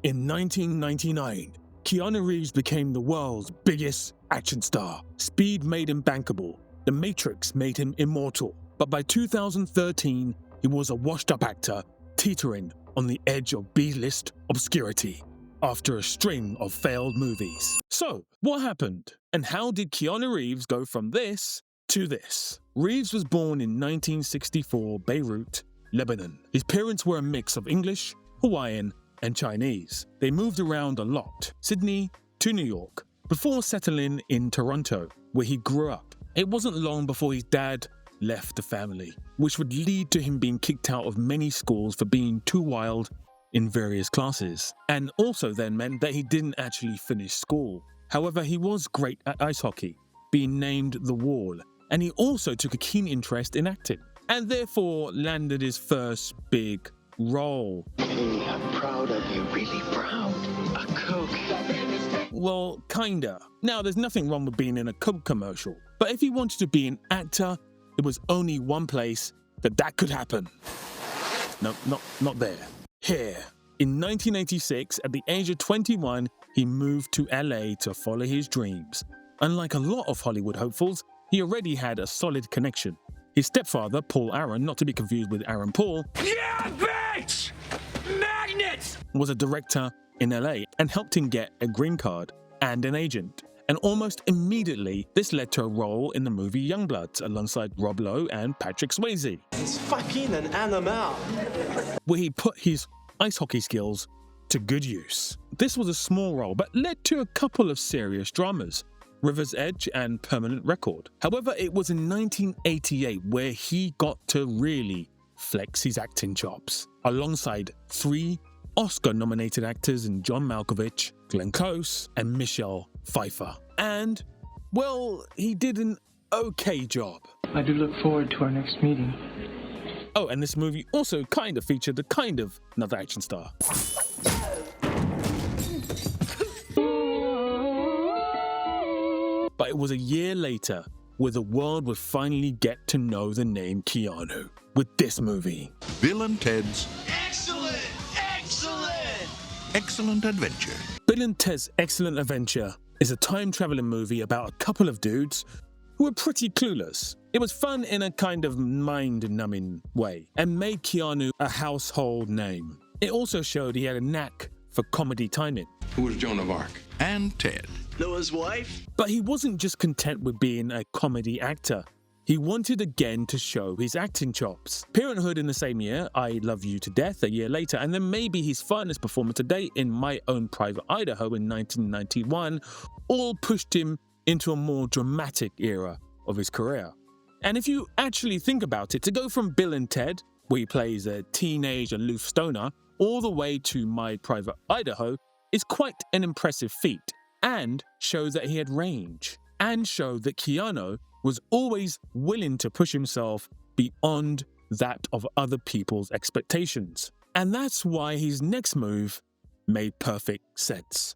In 1999, Keanu Reeves became the world's biggest action star. Speed made him bankable. The Matrix made him immortal. But by 2013, he was a washed-up actor, teetering on the edge of B-List obscurity after a string of failed movies. So, what happened? And how did Keanu Reeves go from this to this? Reeves was born in 1964, Beirut, Lebanon. His parents were a mix of English, Hawaiian, and Chinese. They moved around a lot, Sydney to New York, before settling in Toronto, where he grew up. It wasn't long before his dad left the family, which would lead to him being kicked out of many schools for being too wild in various classes, and also then meant that he didn't actually finish school. However, he was great at ice hockey, being named the Wall, and he also took a keen interest in acting, and therefore landed his first big role. Hey, I'm proud of you, really proud. A Coke. Well, kinda. Now, there's nothing wrong with being in a Coke commercial, but if he wanted to be an actor, there was only one place that could happen. No, not there. Here. In 1986, at the age of 21, he moved to LA to follow his dreams. Unlike a lot of Hollywood hopefuls, he already had a solid connection. His stepfather, Paul Aaron, not to be confused with Aaron Paul, Yeah, bitch! Magnets! was a director in LA and helped him get a green card and an agent. And almost immediately, this led to a role in the movie Youngbloods alongside Rob Lowe and Patrick Swayze, It's fucking an animal. where he put his ice hockey skills to good use. This was a small role, but led to a couple of serious dramas, River's Edge and Permanent Record. However, it was in 1988 where he got to really flex his acting chops, alongside 3 Oscar-nominated actors in John Malkovich, Glenn Close, and Michelle Pfeiffer. And, well, he did an okay job. I do look forward to our next meeting. Oh, and this movie also kind of featured another action star. But it was a year later where the world would finally get to know the name Keanu with this movie. Bill and Ted's Excellent! Excellent! Excellent Adventure. Bill and Ted's Excellent Adventure is a time-traveling movie about a couple of dudes who were pretty clueless. It was fun in a kind of mind-numbing way and made Keanu a household name. It also showed he had a knack for comedy timing. Who was Joan of Arc? And Ted. Noah's wife? But he wasn't just content with being a comedy actor. He wanted again to show his acting chops. Parenthood in the same year, I Love You to Death a year later, and then maybe his finest performance to date in My Own Private Idaho in 1991, all pushed him into a more dramatic era of his career. And if you actually think about it, to go from Bill and Ted, where he plays a teenage aloof stoner, all the way to My Private Idaho is quite an impressive feat, and shows that he had range, and showed that Keanu was always willing to push himself beyond that of other people's expectations. And that's why his next move made perfect sense.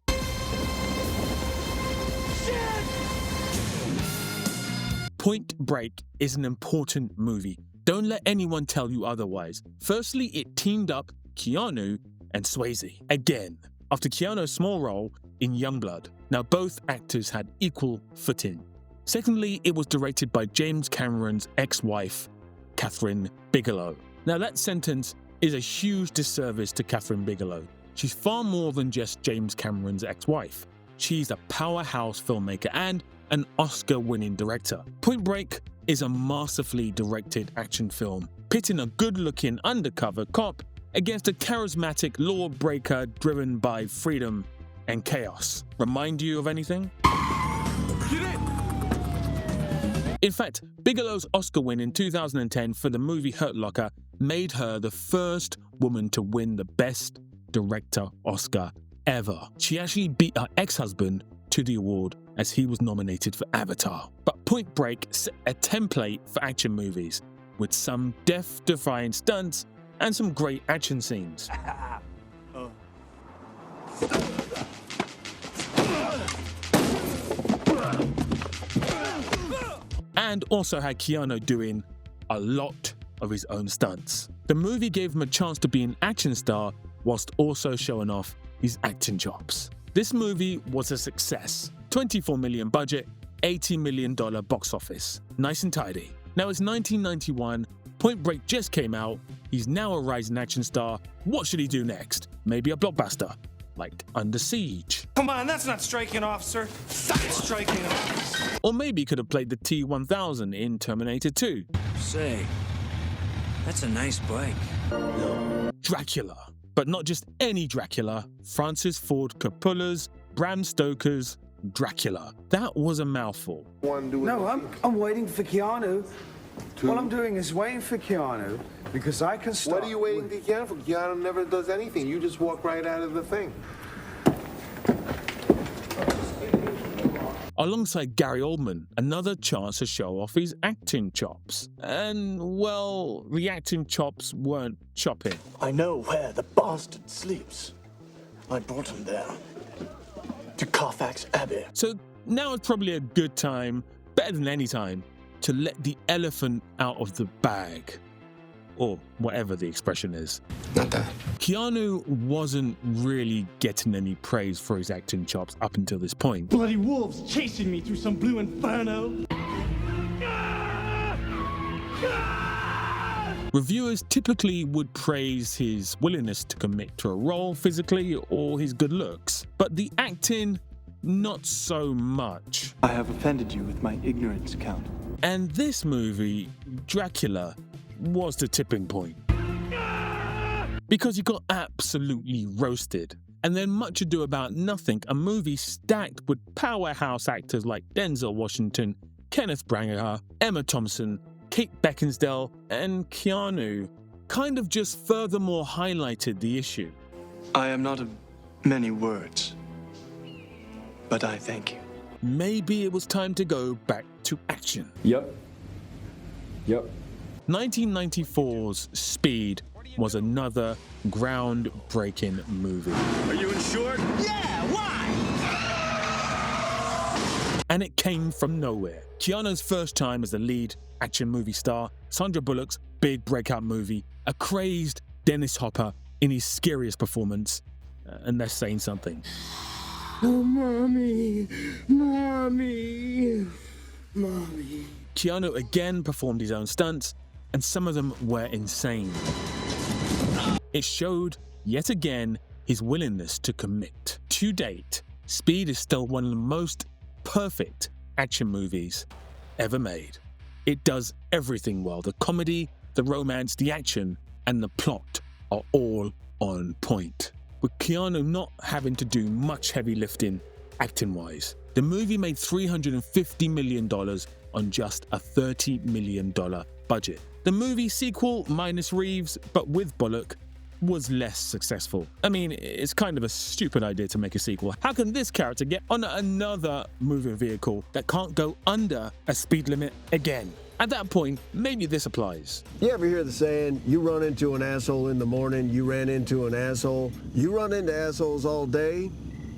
Point Break is an important movie. Don't let anyone tell you otherwise. Firstly, it teamed up Keanu and Swayze again, after Keanu's small role in Youngblood. Now, both actors had equal footing. Secondly, it was directed by James Cameron's ex-wife, Kathryn Bigelow. Now, that sentence is a huge disservice to Kathryn Bigelow. She's far more than just James Cameron's ex-wife. She's a powerhouse filmmaker and an Oscar-winning director. Point Break is a masterfully directed action film, pitting a good-looking undercover cop against a charismatic lawbreaker driven by freedom and chaos. Remind you of anything? In fact, Bigelow's Oscar win in 2010 for the movie Hurt Locker made her the first woman to win the Best Director Oscar ever. She actually beat her ex-husband to the award as he was nominated for Avatar. But Point Break set a template for action movies, with some death-defying stunts and some great action scenes. And also had Keanu doing a lot of his own stunts. The movie gave him a chance to be an action star whilst also showing off his acting chops. This movie was a success. $24 million budget, $80 million box office. Nice and tidy. Now it's 1991, Point Break just came out, he's now a rising action star. What should he do next? Maybe a blockbuster, like Under Siege. Come on, that's not striking, officer. Stop striking, officer. Or maybe he could have played the T-1000 in Terminator 2. Say, that's a nice bike. Dracula. But not just any Dracula, Francis Ford Coppola's, Bram Stoker's Dracula. That was a mouthful. No, I'm waiting for Keanu. All I'm doing is waiting for Keanu because I can start. What are you waiting for Keanu for? Keanu never does anything. You just walk right out of the thing. Alongside Gary Oldman, another chance to show off his acting chops. And, well, the acting chops weren't chopping. I know where the bastard sleeps. I brought him there. To Carfax Abbey. So now it's probably a good time, better than any time, to let the elephant out of the bag. Or whatever the expression is. Not that. Keanu wasn't really getting any praise for his acting chops up until this point. Bloody wolves chasing me through some blue inferno. Reviewers typically would praise his willingness to commit to a role physically or his good looks, but the acting, not so much. I have offended you with my ignorance, Count. And this movie, Dracula, was the tipping point. Because he got absolutely roasted. And then Much Ado About Nothing, a movie stacked with powerhouse actors like Denzel Washington, Kenneth Branagh, Emma Thompson, Kate Beckinsale, and Keanu, kind of just furthermore highlighted the issue. I am not of many words, but I thank you. Maybe it was time to go back to action. Yep. 1994's Speed was another groundbreaking movie. Are you insured? Yeah, why? And it came from nowhere. Keanu's first time as the lead action movie star, Sandra Bullock's big breakout movie, a crazed Dennis Hopper in his scariest performance, and that's saying something. Oh, mommy, mommy, mommy. Keanu again performed his own stunts, and some of them were insane. It showed, yet again, his willingness to commit. To date, Speed is still one of the most perfect action movies ever made. It does everything well. The comedy, the romance, the action, and the plot are all on point. With Keanu not having to do much heavy lifting acting-wise. The movie made $350 million on just a $30 million budget. The movie sequel, minus Reeves, but with Bullock, was less successful. I mean, it's kind of a stupid idea to make a sequel. How can this character get on another moving vehicle that can't go under a speed limit again? At that point, maybe this applies. You ever hear the saying, you run into an asshole in the morning, you ran into an asshole? You run into assholes all day,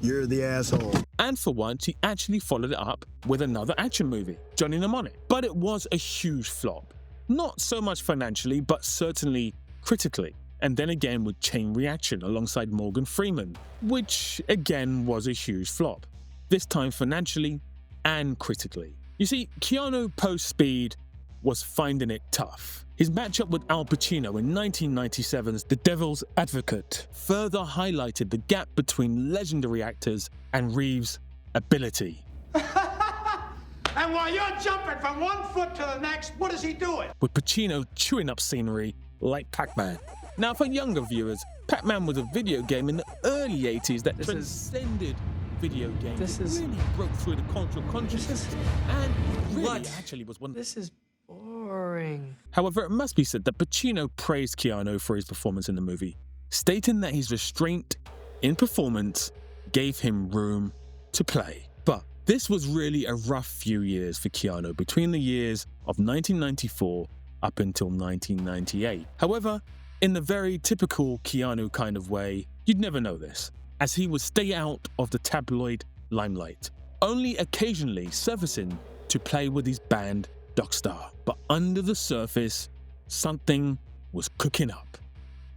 you're the asshole. And for once, he actually followed it up with another action movie, Johnny Mnemonic. But it was a huge flop. Not so much financially, but certainly critically. And then again with Chain Reaction alongside Morgan Freeman, which again was a huge flop. This time financially and critically. You see, Keanu post-Speed was finding it tough. His matchup with Al Pacino in 1997's The Devil's Advocate further highlighted the gap between legendary actors and Reeves' ability. And while you're jumping from one foot to the next, what is he doing? With Pacino chewing up scenery like Pac-Man. Now, for younger viewers, Pac-Man was a video game in the early 80s that transcended video games. This is really broke through the cultural consciousness and really actually was one. This is boring. However, it must be said that Pacino praised Keanu for his performance in the movie, stating that his restraint in performance gave him room to play. But this was really a rough few years for Keanu between the years of 1994 up until 1998. However, in the very typical Keanu kind of way, you'd never know this, as he would stay out of the tabloid limelight, only occasionally surfacing to play with his band Dogstar. But under the surface, something was cooking up,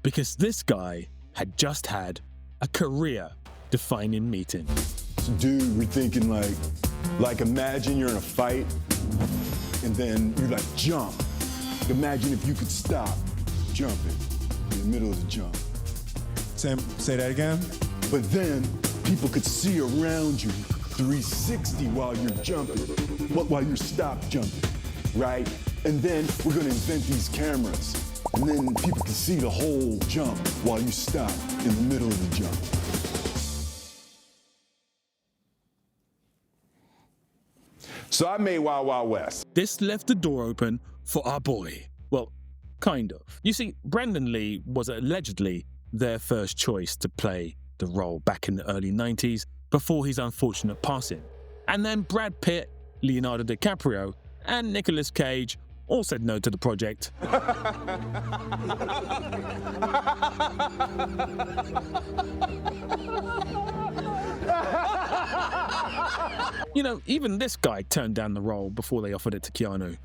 because this guy had just had a career defining meeting. So dude, we're thinking like imagine you're in a fight and then you like jump. Imagine if you could stop jumping in the middle of the jump. Say that again? But then people could see around you 360 while you're jumping, while you're stop jumping, right? And then we're gonna invent these cameras. And then people can see the whole jump while you stop in the middle of the jump. So I made Wild Wild West. This left the door open for our boy. Well, kind of. You see, Brandon Lee was allegedly their first choice to play the role back in the early 90s before his unfortunate passing. And then Brad Pitt, Leonardo DiCaprio, and Nicolas Cage all said no to the project. You know, even this guy turned down the role before they offered it to Keanu.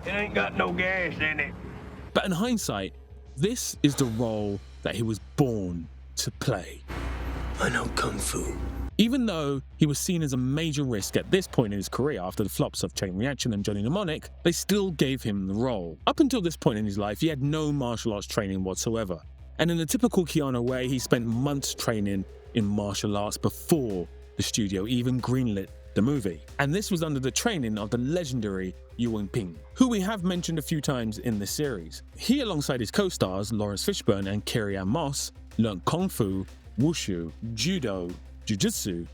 It ain't got no gas in it. But in hindsight, this is the role that he was born to play. I know Kung Fu. Even though he was seen as a major risk at this point in his career after the flops of Chain Reaction and Johnny Mnemonic, they still gave him the role. Up until this point in his life, he had no martial arts training whatsoever. And in the typical Keanu way, he spent months training in martial arts before the studio even greenlit the movie. And this was under the training of the legendary Yuen Ping, who we have mentioned a few times in this series. He, alongside his co-stars Lawrence Fishburne and Carrie-Anne Moss, learned Kung Fu, Wushu, Judo, Jiu-Jitsu,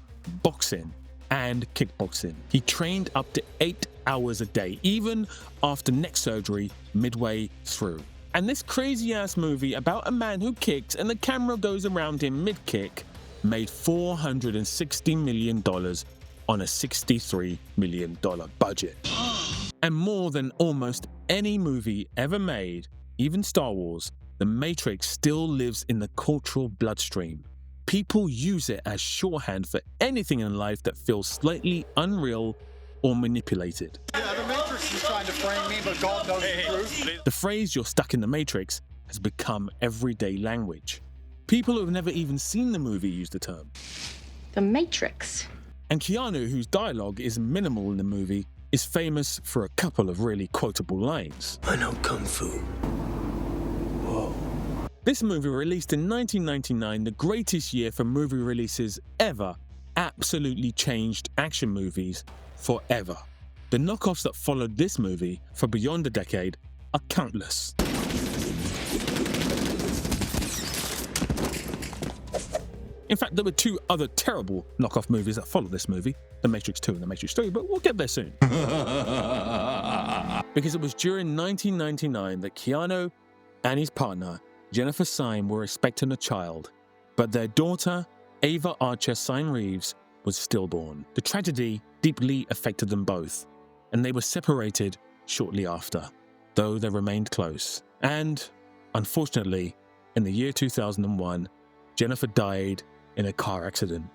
boxing, and kickboxing. He trained up to 8 hours a day, even after neck surgery midway through. And this crazy-ass movie about a man who kicks and the camera goes around him mid-kick made $460 million on a $63 million budget. And more than almost any movie ever made, even Star Wars, The Matrix still lives in the cultural bloodstream. People use it as shorthand for anything in life that feels slightly unreal or manipulated. Yeah, the Matrix is trying to frame me, but God knows the truth. The phrase "you're stuck in the Matrix" has become everyday language. People who have never even seen the movie use the term. The Matrix. And Keanu, whose dialogue is minimal in the movie, is famous for a couple of really quotable lines. I know Kung Fu. Whoa. This movie, released in 1999, the greatest year for movie releases ever, absolutely changed action movies forever. The knockoffs that followed this movie for beyond a decade are countless. In fact, there were 2 other terrible knockoff movies that followed this movie, The Matrix 2 and The Matrix 3, but we'll get there soon. Because it was during 1999 that Keanu and his partner, Jennifer Syme, were expecting a child, but their daughter, Ava Archer Syme Reeves, was stillborn. The tragedy deeply affected them both, and they were separated shortly after, though they remained close. And, unfortunately, in the year 2001, Jennifer died in a car accident.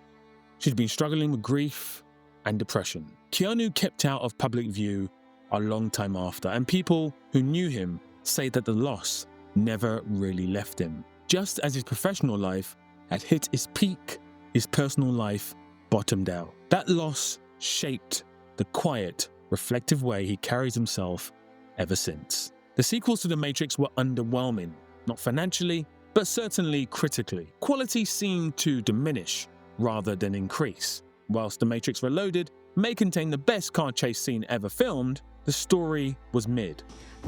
She'd been struggling with grief and depression. Keanu kept out of public view a long time after, and people who knew him say that the loss never really left him. Just as his professional life had hit its peak, his personal life bottomed out. That loss shaped the quiet, reflective way he carries himself ever since. The sequels to The Matrix were underwhelming, not financially, but certainly critically. Quality seemed to diminish rather than increase. Whilst The Matrix Reloaded may contain the best car chase scene ever filmed, the story was mid.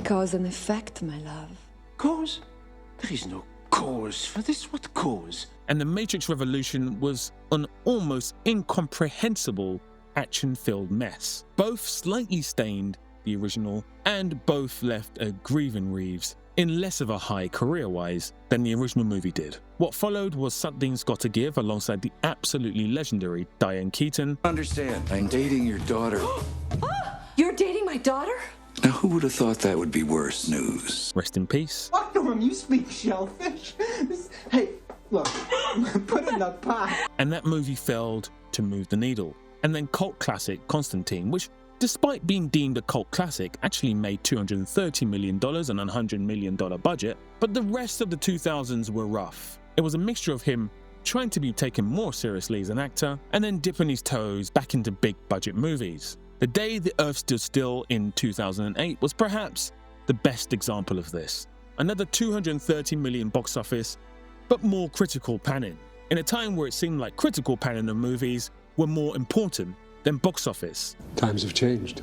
Cause and effect, my love. Cause? There is no cause for this. What cause? And The Matrix Revolution was an almost incomprehensible action-filled mess. Both slightly stained the original, and both left a grieving Reeves in less of a high career-wise than the original movie did. What followed was Something's Gotta Give alongside the absolutely legendary Diane Keaton. Understand, I'm dating your daughter. You're dating my daughter? Now, who would have thought that would be worse news? Rest in peace. Fuck them, you speak shellfish. Hey, look, put it in the pot. And that movie failed to move the needle. And then cult classic Constantine, which, despite being deemed a cult classic, actually made $230 million on a $100 million budget, but the rest of the 2000s were rough. It was a mixture of him trying to be taken more seriously as an actor, and then dipping his toes back into big budget movies. The Day the Earth Stood Still in 2008 was perhaps the best example of this. Another $230 million box office, but more critical panning, in a time where it seemed like critical panning of movies were more important than box office. Times have changed.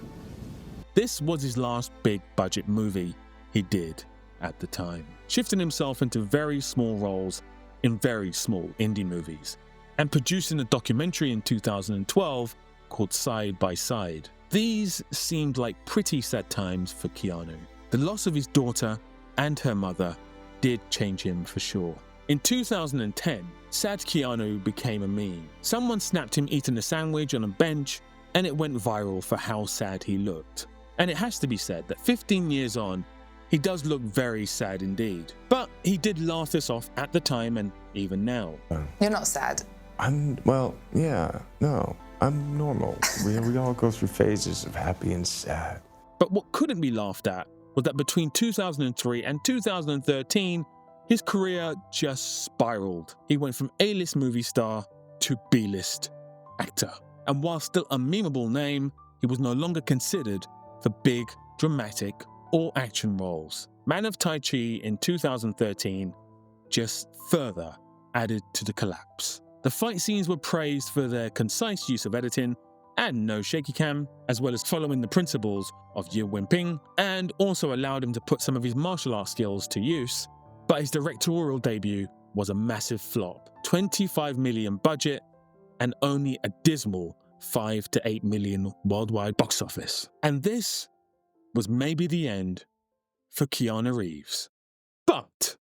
This was his last big budget movie he did at the time, shifting himself into very small roles in very small indie movies, and producing a documentary in 2012 called Side by Side. These seemed like pretty sad times for Keanu. The loss of his daughter and her mother did change him for sure. In 2010, sad Keanu became a meme. Someone snapped him eating a sandwich on a bench, and it went viral for how sad he looked. And it has to be said that 15 years on, he does look very sad indeed. But he did laugh this off at the time and even now. You're not sad. I'm normal. we all go through phases of happy and sad. But what couldn't be laughed at was that between 2003 and 2013, his career just spiraled. He went from A-list movie star to B-list actor. And while still a memeable name, he was no longer considered for big, dramatic, or action roles. Man of Tai Chi in 2013 just further added to the collapse. The fight scenes were praised for their concise use of editing and no shaky cam, as well as following the principles of Yu Wenping, and also allowed him to put some of his martial arts skills to use. But his directorial debut was a massive flop. $25 million budget and only a dismal $5 to $8 million worldwide box office. And this was maybe the end for Keanu Reeves. But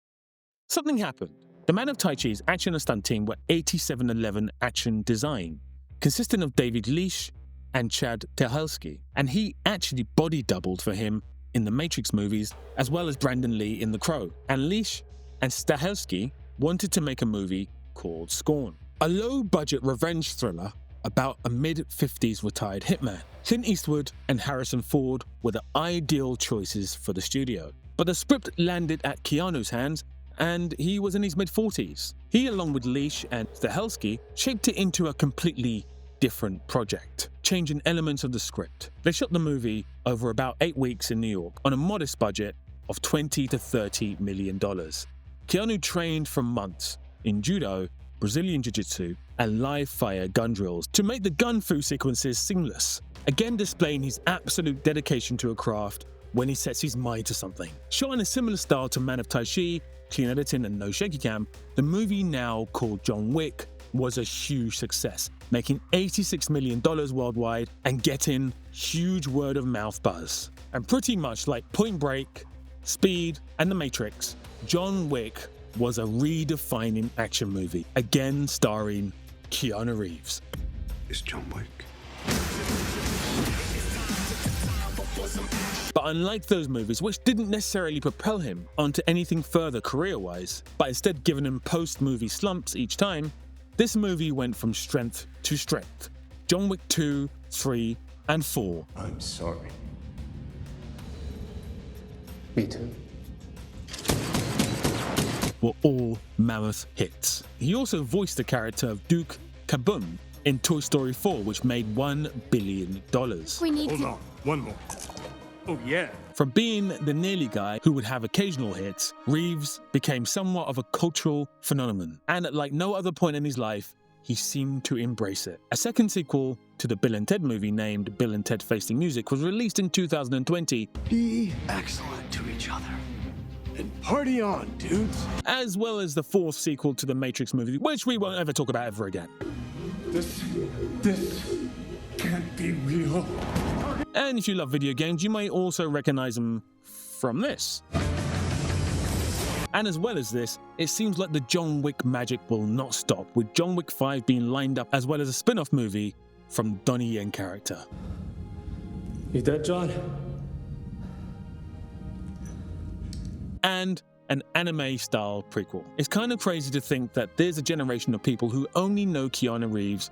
something happened. The Man of Tai Chi's action and stunt team were 8711 Action Design, consisting of David Leitch and Chad Stahelski, and he actually body doubled for him in the Matrix movies, as well as Brandon Lee in The Crow. And Leitch and Stahelski wanted to make a movie called Scorn, a low-budget revenge thriller about a mid-50s retired hitman. Clint Eastwood and Harrison Ford were the ideal choices for the studio. But the script landed at Keanu's hands, and he was in his mid-40s. He, along with Leitch and Stahelski, shaped it into a completely different project, changing elements of the script. They shot the movie over about 8 weeks in New York on a modest budget of $20 to $30 million. Keanu trained for months in judo, Brazilian jiu-jitsu, and live-fire gun drills to make the gun-fu sequences seamless, again displaying his absolute dedication to a craft when he sets his mind to something. Shot in a similar style to Man of Tai Chi, clean editing and no shaky cam, the movie now called John Wick was a huge success, making $86 million worldwide and getting huge word-of-mouth buzz. And pretty much like Point Break, Speed, and The Matrix, John Wick was a redefining action movie, again starring Keanu Reeves. It's John Wick. But unlike those movies, which didn't necessarily propel him onto anything further career-wise, but instead giving him post-movie slumps each time, this movie went from strength to strength. John Wick 2, 3, and 4. I'm sorry. Me too. Were all mammoth hits. He also voiced the character of Duke Kaboom in Toy Story 4, which made $1 billion. We need Hold on, one more. Oh yeah. From being the nearly guy who would have occasional hits, Reeves became somewhat of a cultural phenomenon, and at like no other point in his life, he seemed to embrace it. A second sequel to the Bill and Ted movie named Bill and Ted Face the Music was released in 2020. Be excellent to each other. And party on, dudes. As well as the fourth sequel to the Matrix movie, which we won't ever talk about ever again. This can't be real. And if you love video games, you may also recognize them from this. And as well as this, it seems like the John Wick magic will not stop, with John Wick 5 being lined up as well as a spin-off movie from Donnie Yen character. You dead, John? And an anime-style prequel. It's kind of crazy to think that there's a generation of people who only know Keanu Reeves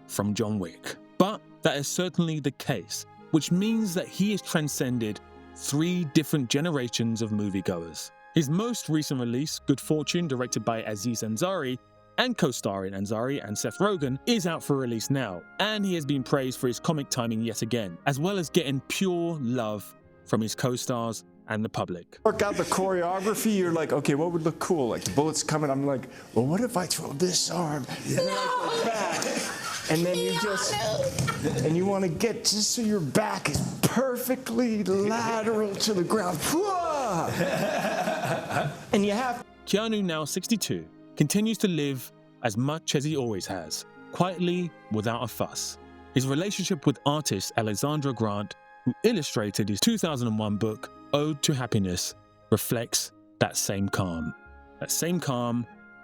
from John Wick. But that is certainly the case, which means that he has transcended 3 different generations of moviegoers. His most recent release, Good Fortune, directed by Aziz Ansari, and co-starring Ansari and Seth Rogen, is out for release now, and he has been praised for his comic timing yet again, as well as getting pure love from his co-stars and the public. Work out the choreography, you're like, okay, what would look cool? Like the bullets coming, I'm like, well, what if I throw this arm and then I go back? And then you just, and you want to get just so your back is perfectly lateral to the ground. And you have... Keanu, now 62, continues to live as much as he always has, quietly, without a fuss. His relationship with artist Alexandra Grant, who illustrated his 2001 book, Ode to Happiness, reflects that same calm,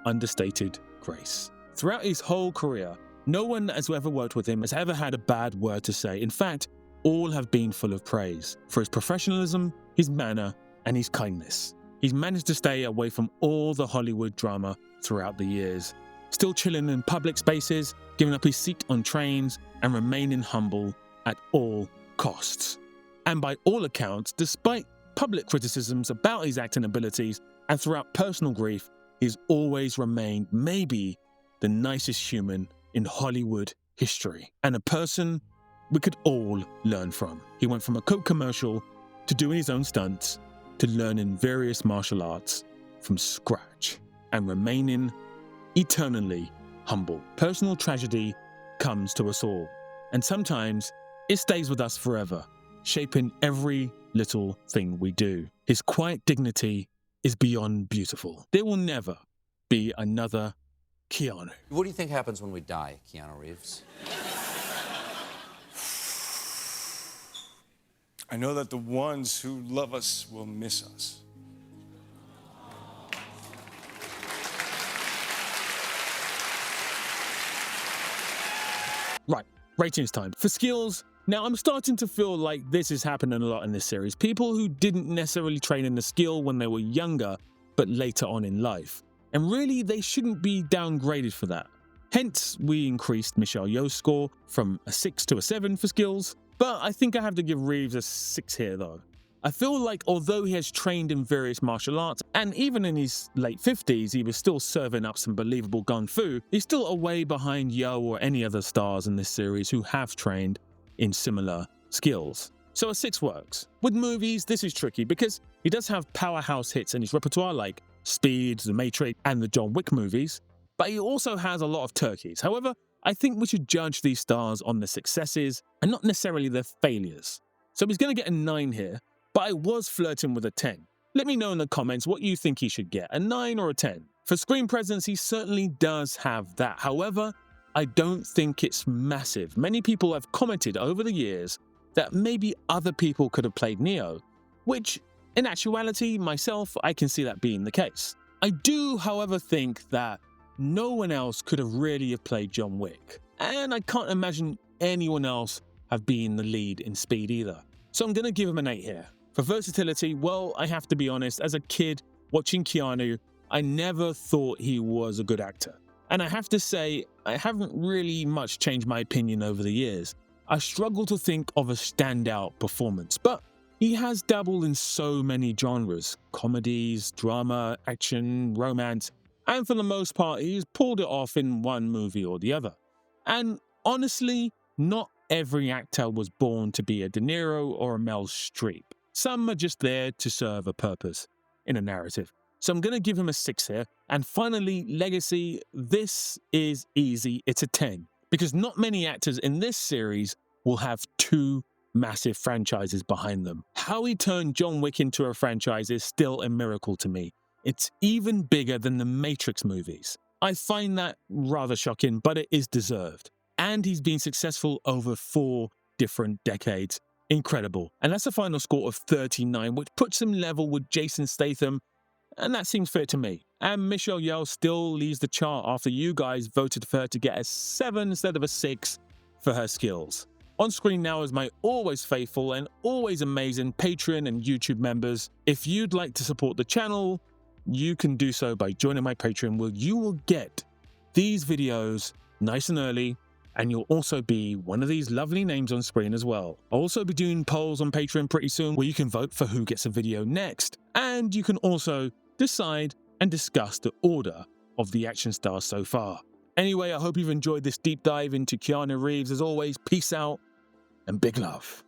understated grace. Throughout his whole career, no one that's ever worked with him has ever had a bad word to say. In fact, all have been full of praise for his professionalism, his manner, and his kindness. He's managed to stay away from all the Hollywood drama throughout the years, still chilling in public spaces, giving up his seat on trains, and remaining humble at all costs. And by all accounts, despite public criticisms about his acting abilities and throughout personal grief, he's always remained maybe the nicest human in Hollywood history, and a person we could all learn from. He went from a Coke commercial to doing his own stunts to learning various martial arts from scratch and remaining eternally humble. Personal tragedy comes to us all, and sometimes it stays with us forever, shaping every little thing we do. His quiet dignity is beyond beautiful. There will never be another Keanu. What do you think happens when we die, Keanu Reeves? I know that the ones who love us will miss us. Right, ratings time. For skills, now I'm starting to feel like this is happening a lot in this series. People who didn't necessarily train in the skill when they were younger, but later on in life. And really, they shouldn't be downgraded for that. Hence, we increased Michelle Yeoh's score from a 6 to a 7 for skills, but I think I have to give Reeves a 6 here though. I feel like although he has trained in various martial arts, and even in his late 50s he was still serving up some believable gun fu, he's still a way behind Yeoh or any other stars in this series who have trained in similar skills. So a 6 works. With movies, this is tricky because he does have powerhouse hits in his repertoire like Speed, The Matrix, and the John Wick movies, but he also has a lot of turkeys. However, I think we should judge these stars on their successes and not necessarily their failures. So he's going to get a 9 here, but I was flirting with a 10. Let me know in the comments what you think he should get, a 9 or a 10. For screen presence, he certainly does have that. However, I don't think it's massive. Many people have commented over the years that maybe other people could have played Neo, which in actuality, myself, I can see that being the case. I do, however, think that no one else could have really have played John Wick, and I can't imagine anyone else have been the lead in Speed either. So I'm going to give him an 8 here. For versatility, well, I have to be honest, as a kid watching Keanu, I never thought he was a good actor. And I have to say, I haven't really much changed my opinion over the years. I struggle to think of a standout performance, but he has dabbled in so many genres, comedies, drama, action, romance, and for the most part, he's pulled it off in one movie or the other. And honestly, not every actor was born to be a De Niro or a Mel Streep. Some are just there to serve a purpose in a narrative. So I'm going to give him a 6 here. And finally, legacy, this is easy, it's a 10. Because not many actors in this series will have 2 massive franchises behind them. How he turned John Wick into a franchise is still a miracle to me. It's even bigger than the Matrix movies. I find that rather shocking, but it is deserved. And he's been successful over 4 different decades. Incredible. And that's a final score of 39, which puts him level with Jason Statham, and that seems fair to me. And Michelle Yeoh still leads the chart after you guys voted for her to get a 7 instead of a 6 for her skills. On screen now is my always faithful and always amazing Patreon and YouTube members. If you'd like to support the channel, you can do so by joining my Patreon, where you will get these videos nice and early, and you'll also be one of these lovely names on screen as well. I'll also be doing polls on Patreon pretty soon where you can vote for who gets a video next, and you can also decide and discuss the order of the action stars so far. Anyway, I hope you've enjoyed this deep dive into Keanu Reeves. As always, peace out and big love.